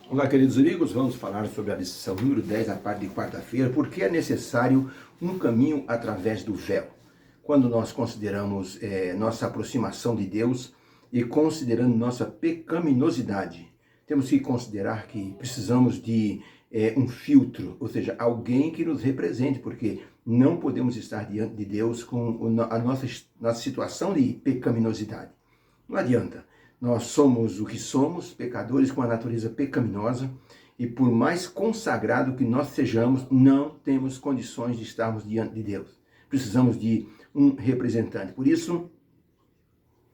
Olá, queridos amigos, vamos falar sobre a lição número 10, a parte de quarta-feira, porque é necessário um caminho através do véu. Quando nós consideramos nossa aproximação de Deus e considerando nossa pecaminosidade, temos que considerar que precisamos de um filtro, ou seja, alguém que nos represente, porque não podemos estar diante de Deus com a nossa situação de pecaminosidade. Não adianta. Nós somos o que somos, pecadores com a natureza pecaminosa, e por mais consagrado que nós sejamos, não temos condições de estarmos diante de Deus. Precisamos de um representante. Por isso,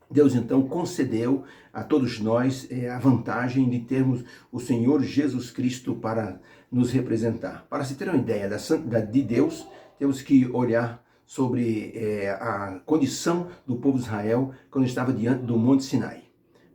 Deus então concedeu a todos nós a vantagem de termos o Senhor Jesus Cristo para nos representar. Para se ter uma ideia de Deus, temos que olhar sobre a condição do povo de Israel quando estava diante do Monte Sinai.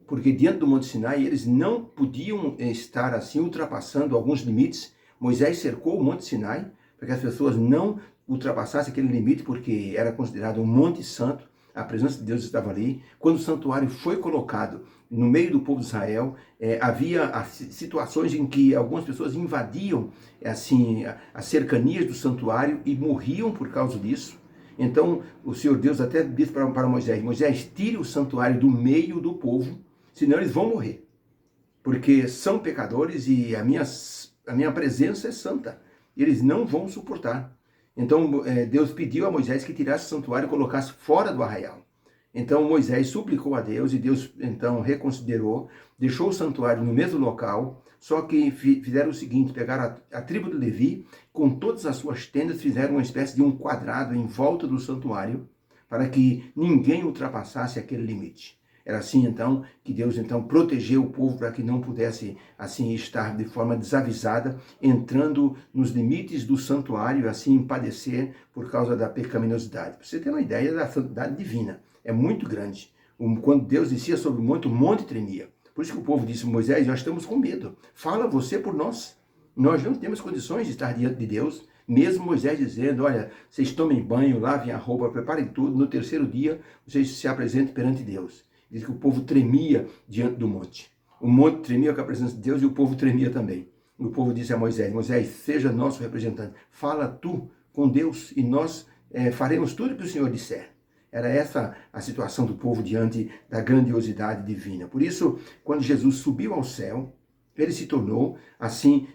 Porque diante do Monte Sinai eles não podiam estar assim ultrapassando alguns limites. Moisés cercou o Monte Sinai para que as pessoas não ultrapassassem aquele limite, porque era considerado um monte santo, a presença de Deus estava ali. Quando o santuário foi colocado no meio do povo de Israel, havia situações em que algumas pessoas invadiam assim as cercanias do santuário e morriam por causa disso. Então o Senhor Deus até disse para Moisés: Moisés, tire o santuário do meio do povo, senão eles vão morrer, porque são pecadores e a minha presença é santa, eles não vão suportar. Então Deus pediu a Moisés que tirasse o santuário e colocasse fora do arraial. Então Moisés suplicou a Deus e Deus então reconsiderou, deixou o santuário no mesmo local, só que fizeram o seguinte: pegaram a tribo de Levi, com todas as suas tendas, fizeram uma espécie de um quadrado em volta do santuário, para que ninguém ultrapassasse aquele limite. Era assim então que Deus então protegeu o povo para que não pudesse assim estar de forma desavisada entrando nos limites do santuário e assim padecer por causa da pecaminosidade. Para você ter uma ideia da santidade divina, é muito grande. Quando Deus descia sobre o monte tremia. Por isso que o povo disse: Moisés, nós estamos com medo. Fala você por nós. Nós não temos condições de estar diante de Deus. Mesmo Moisés dizendo: olha, vocês tomem banho, lavem a roupa, preparem tudo, no terceiro dia vocês se apresentem perante Deus. Diz que o povo tremia diante do monte. O monte tremia com a presença de Deus e o povo tremia também. O povo disse a Moisés: Moisés, seja nosso representante. Fala tu com Deus e nós faremos tudo que o Senhor disser. Era essa a situação do povo diante da grandiosidade divina. Por isso, quando Jesus subiu ao céu, ele se tornou assim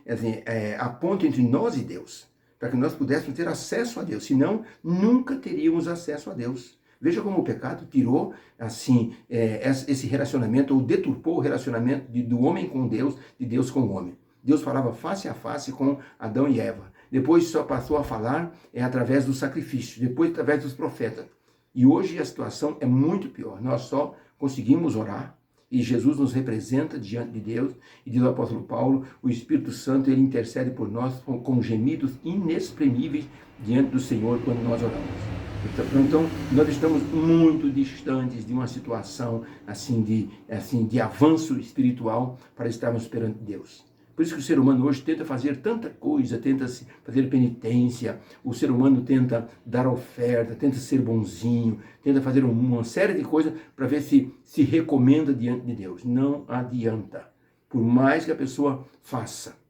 a ponte entre nós e Deus, para que nós pudéssemos ter acesso a Deus. Senão, nunca teríamos acesso a Deus. Veja como o pecado tirou assim esse relacionamento, ou deturpou o relacionamento do homem com Deus, de Deus com o homem. Deus falava face a face com Adão e Eva. Depois só passou a falar através do sacrifício, depois através dos profetas. E hoje a situação é muito pior. Nós só conseguimos orar e Jesus nos representa diante de Deus. E diz o apóstolo Paulo: o Espírito Santo, ele intercede por nós com gemidos inexprimíveis diante do Senhor quando nós oramos. Então, nós estamos muito distantes de uma situação assim de avanço espiritual para estarmos perante Deus. Por isso que o ser humano hoje tenta fazer tanta coisa, tenta fazer penitência, o ser humano tenta dar oferta, tenta ser bonzinho, tenta fazer uma série de coisas para ver se recomenda diante de Deus. Não adianta. Por mais que a pessoa faça,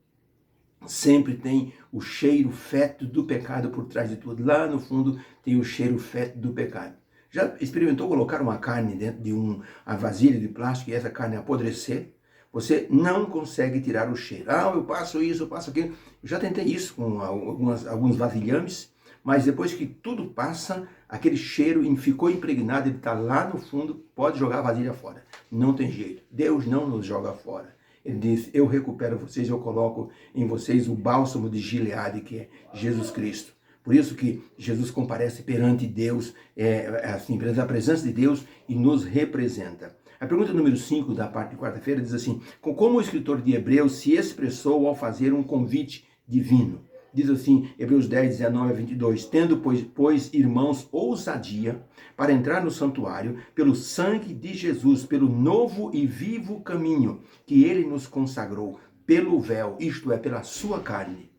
sempre tem o cheiro fétido do pecado por trás de tudo. Lá no fundo tem o cheiro fétido do pecado. Já experimentou colocar uma carne dentro de uma vasilha de plástico e essa carne apodrecer? Você não consegue tirar o cheiro. Eu passo isso, eu passo aquilo. Eu já tentei isso com alguns vasilhames, mas depois que tudo passa, aquele cheiro ficou impregnado, ele está lá no fundo, pode jogar a vasilha fora. Não tem jeito. Deus não nos joga fora. Ele diz: eu recupero vocês, eu coloco em vocês o bálsamo de Gileade, que é Jesus Cristo. Por isso que Jesus comparece perante Deus, perante a presença de Deus e nos representa. A pergunta número 5 da parte de quarta-feira diz assim: como o escritor de Hebreus se expressou ao fazer um convite divino? Diz assim, Hebreus 10, 19 a 22, tendo, pois, irmãos, ousadia para entrar no santuário pelo sangue de Jesus, pelo novo e vivo caminho que ele nos consagrou, pelo véu, isto é, pela sua carne.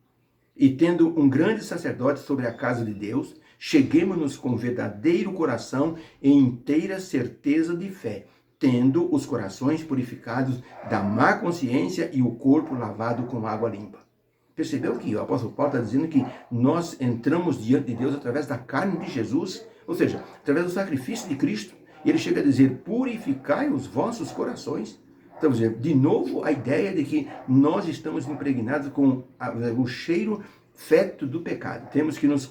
E tendo um grande sacerdote sobre a casa de Deus, cheguemo-nos com verdadeiro coração e inteira certeza de fé, tendo os corações purificados da má consciência e o corpo lavado com água limpa. Percebeu que o apóstolo Paulo está dizendo que nós entramos diante de Deus através da carne de Jesus, ou seja, através do sacrifício de Cristo. E ele chega a dizer, purificai os vossos corações. Então, de novo, a ideia de que nós estamos impregnados com o cheiro fétido do pecado. Temos que nos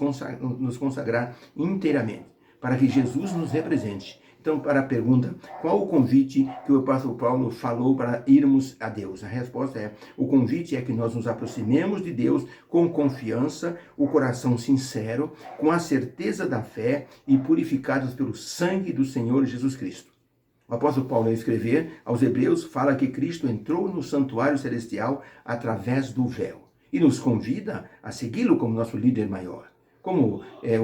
consagrar inteiramente, para que Jesus nos represente. Então, para a pergunta, qual o convite que o apóstolo Paulo falou para irmos a Deus? A resposta é, o convite é que nós nos aproximemos de Deus com confiança, o coração sincero, com a certeza da fé e purificados pelo sangue do Senhor Jesus Cristo. O apóstolo Paulo, ao escrever aos Hebreus, fala que Cristo entrou no santuário celestial através do véu e nos convida a segui-lo como nosso líder maior. Como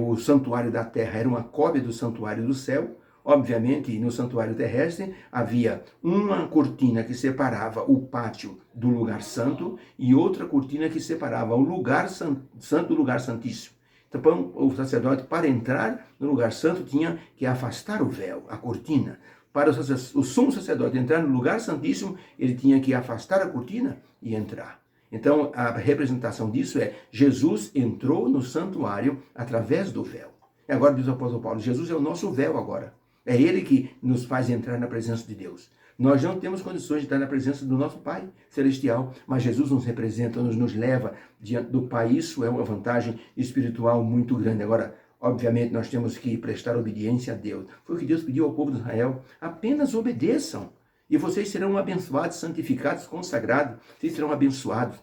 o santuário da terra era uma cópia do santuário do céu, obviamente, no santuário terrestre havia uma cortina que separava o pátio do lugar santo e outra cortina que separava o lugar santo do lugar santíssimo. Então, o sacerdote, para entrar no lugar santo, tinha que afastar o véu, a cortina. Para o sumo sacerdote entrar no lugar santíssimo, ele tinha que afastar a cortina e entrar. Então, a representação disso é, Jesus entrou no santuário através do véu. E agora diz o apóstolo Paulo, Jesus é o nosso véu agora. É ele que nos faz entrar na presença de Deus. Nós não temos condições de estar na presença do nosso Pai Celestial, mas Jesus nos representa, nos leva diante do Pai. Isso é uma vantagem espiritual muito grande. Agora, obviamente, nós temos que prestar obediência a Deus. Foi o que Deus pediu ao povo de Israel. Apenas obedeçam e vocês serão abençoados, santificados, consagrados. Vocês serão abençoados.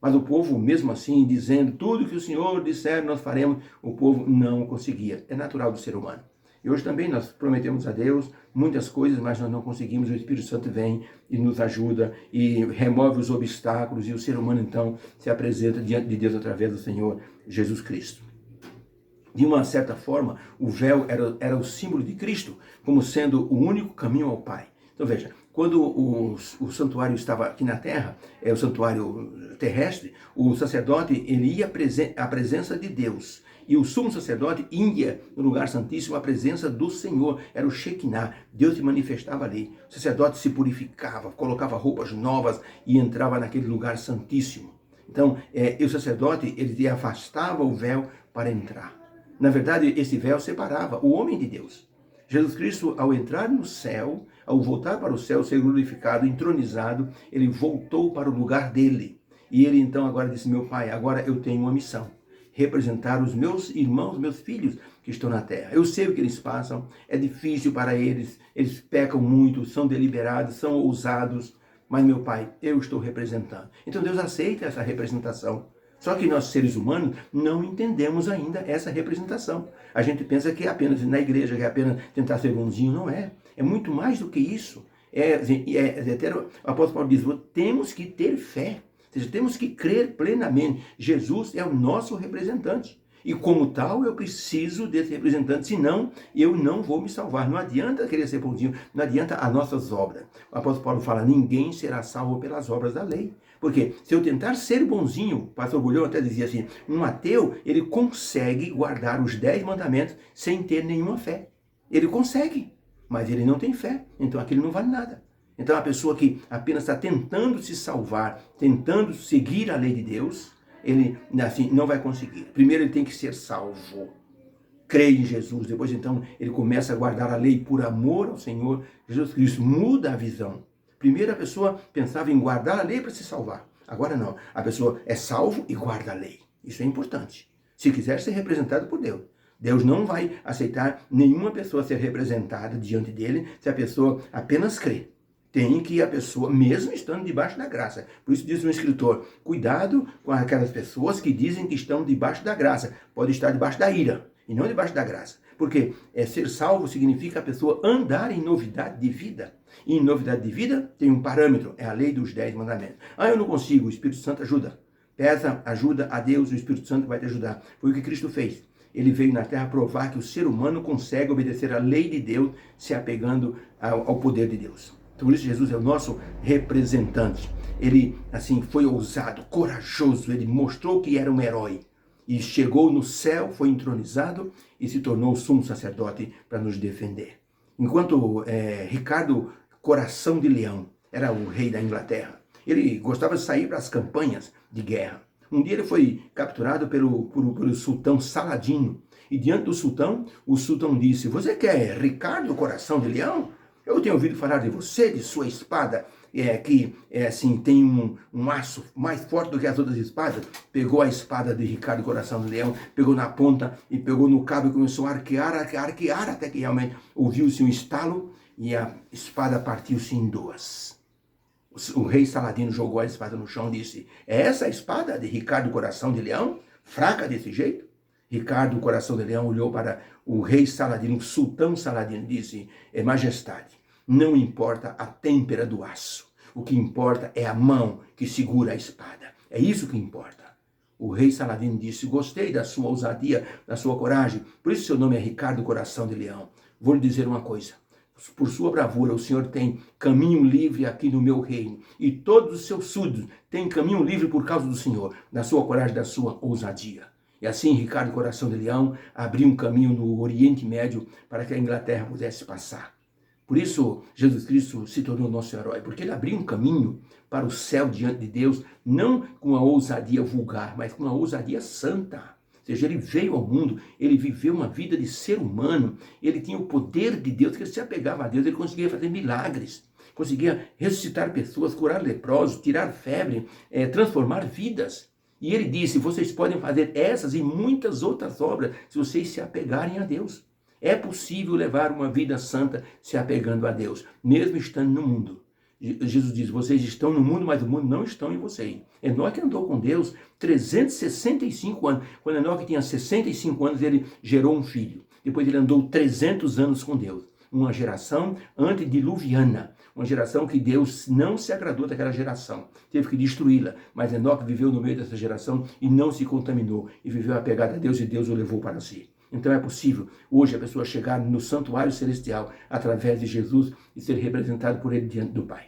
Mas o povo, mesmo assim, dizendo tudo que o Senhor disser, nós faremos, o povo não conseguia. É natural do ser humano. E hoje também nós prometemos a Deus muitas coisas, mas nós não conseguimos. O Espírito Santo vem e nos ajuda e remove os obstáculos e o ser humano então se apresenta diante de Deus através do Senhor Jesus Cristo. De uma certa forma, o véu era o símbolo de Cristo, como sendo o único caminho ao Pai. Então veja, quando o santuário estava aqui na terra, o santuário terrestre, o sacerdote ele ia à presença de Deus. E o sumo sacerdote ia no lugar santíssimo à presença do Senhor. Era o Shekinah. Deus se manifestava ali. O sacerdote se purificava, colocava roupas novas e entrava naquele lugar santíssimo. Então, o sacerdote ele afastava o véu para entrar. Na verdade, esse véu separava o homem de Deus. Jesus Cristo, ao entrar no céu, ao voltar para o céu, ser glorificado, entronizado, ele voltou para o lugar dele. E ele então agora disse, meu Pai, agora eu tenho uma missão. Representar os meus irmãos, meus filhos que estão na terra. Eu sei o que eles passam, é difícil para eles pecam muito, são deliberados, são ousados, mas meu Pai, eu estou representando. Então Deus aceita essa representação. Só que nós, seres humanos, não entendemos ainda essa representação. A gente pensa que é apenas ir na igreja, que é apenas tentar ser bonzinho. Não é. É muito mais do que isso. O apóstolo Paulo diz, temos que ter fé. Ou seja, temos que crer plenamente. Jesus é o nosso representante. E como tal, eu preciso desse representante, senão eu não vou me salvar. Não adianta querer ser bonzinho, não adianta as nossas obras. O apóstolo Paulo fala, ninguém será salvo pelas obras da lei. Porque se eu tentar ser bonzinho, o pastor Bulhão até dizia assim, um ateu, ele consegue guardar os 10 mandamentos sem ter nenhuma fé. Ele consegue, mas ele não tem fé, então aquilo não vale nada. Então a pessoa que apenas está tentando se salvar, tentando seguir a lei de Deus, ele assim não vai conseguir. Primeiro ele tem que ser salvo, crer em Jesus, depois então ele começa a guardar a lei por amor ao Senhor Jesus Cristo, muda a visão. Primeiro a pessoa pensava em guardar a lei para se salvar, agora não, a pessoa é salvo e guarda a lei, isso é importante. Se quiser ser representado por Deus, Deus não vai aceitar nenhuma pessoa ser representada diante dele se a pessoa apenas crê. Tem que a pessoa, mesmo estando debaixo da graça. Por isso diz um escritor, cuidado com aquelas pessoas que dizem que estão debaixo da graça. Pode estar debaixo da ira e não debaixo da graça. Porque ser salvo significa a pessoa andar em novidade de vida. E em novidade de vida tem um parâmetro, é a lei dos 10 mandamentos. Eu não consigo, o Espírito Santo ajuda. Peça ajuda a Deus, o Espírito Santo vai te ajudar. Foi o que Cristo fez. Ele veio na terra provar que o ser humano consegue obedecer à lei de Deus se apegando ao poder de Deus. Por isso Jesus é o nosso representante. Ele, assim, foi ousado, corajoso, ele mostrou que era um herói. E chegou no céu, foi entronizado e se tornou o sumo sacerdote para nos defender. Enquanto Ricardo Coração de Leão. Era o rei da Inglaterra. Ele gostava de sair para as campanhas de guerra. Um dia ele foi capturado pelo sultão Saladino. E diante do sultão, o sultão disse: "Você quer Ricardo, Coração de Leão? Eu tenho ouvido falar de você, de sua espada, que assim, tem um aço mais forte do que as outras espadas." Pegou a espada de Ricardo, Coração de Leão, pegou na ponta e pegou no cabo e começou a arquear, até que realmente ouviu-se um estalo e a espada partiu-se em duas. O rei Saladino jogou a espada no chão e disse: "É essa a espada de Ricardo, Coração de Leão? Fraca desse jeito?" Ricardo, Coração de Leão, olhou para o rei Saladino, o sultão Saladino, e disse: "Majestade, não importa a têmpera do aço. O que importa é a mão que segura a espada. É isso que importa." O rei Saladino disse: "Gostei da sua ousadia, da sua coragem. Por isso seu nome é Ricardo, Coração de Leão. Vou lhe dizer uma coisa. Por sua bravura, o Senhor tem caminho livre aqui no meu reino. E todos os seus súditos têm caminho livre por causa do Senhor, da sua coragem, da sua ousadia." E assim, Ricardo, Coração de Leão, abriu um caminho no Oriente Médio para que a Inglaterra pudesse passar. Por isso, Jesus Cristo se tornou nosso herói, porque ele abriu um caminho para o céu diante de Deus, não com a ousadia vulgar, mas com a ousadia santa. Ou seja, ele veio ao mundo, ele viveu uma vida de ser humano, ele tinha o poder de Deus, que ele se apegava a Deus, ele conseguia fazer milagres, conseguia ressuscitar pessoas, curar leprosos, tirar febre, transformar vidas. E ele disse: "Vocês podem fazer essas e muitas outras obras se vocês se apegarem a Deus." É possível levar uma vida santa se apegando a Deus, mesmo estando no mundo. Jesus diz: "Vocês estão no mundo, mas o mundo não está em vocês." Enoque andou com Deus 365 anos. Quando Enoque tinha 65 anos, ele gerou um filho. Depois ele andou 300 anos com Deus. Uma geração antediluviana. Uma geração que Deus não se agradou daquela geração. Teve que destruí-la. Mas Enoque viveu no meio dessa geração e não se contaminou. E viveu apegado a Deus e Deus o levou para si. Então é possível hoje a pessoa chegar no santuário celestial através de Jesus e ser representado por ele diante do Pai.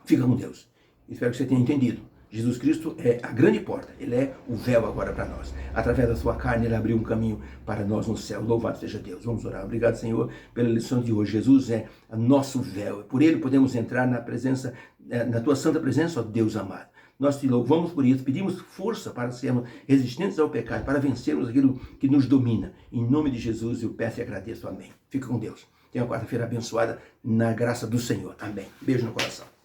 Fica com Deus. Espero que você tenha entendido. Jesus Cristo é a grande porta. Ele é o véu agora para nós. Através da sua carne, ele abriu um caminho para nós no céu. Louvado seja Deus. Vamos orar. Obrigado, Senhor, pela lição de hoje. Jesus é nosso véu. Por ele podemos entrar na presença, na tua santa presença, ó Deus amado. Nós te louvamos por isso, pedimos força para sermos resistentes ao pecado, para vencermos aquilo que nos domina. Em nome de Jesus eu peço e agradeço. Amém. Fica com Deus. Tenha uma quarta-feira abençoada na graça do Senhor. Amém. Beijo no coração.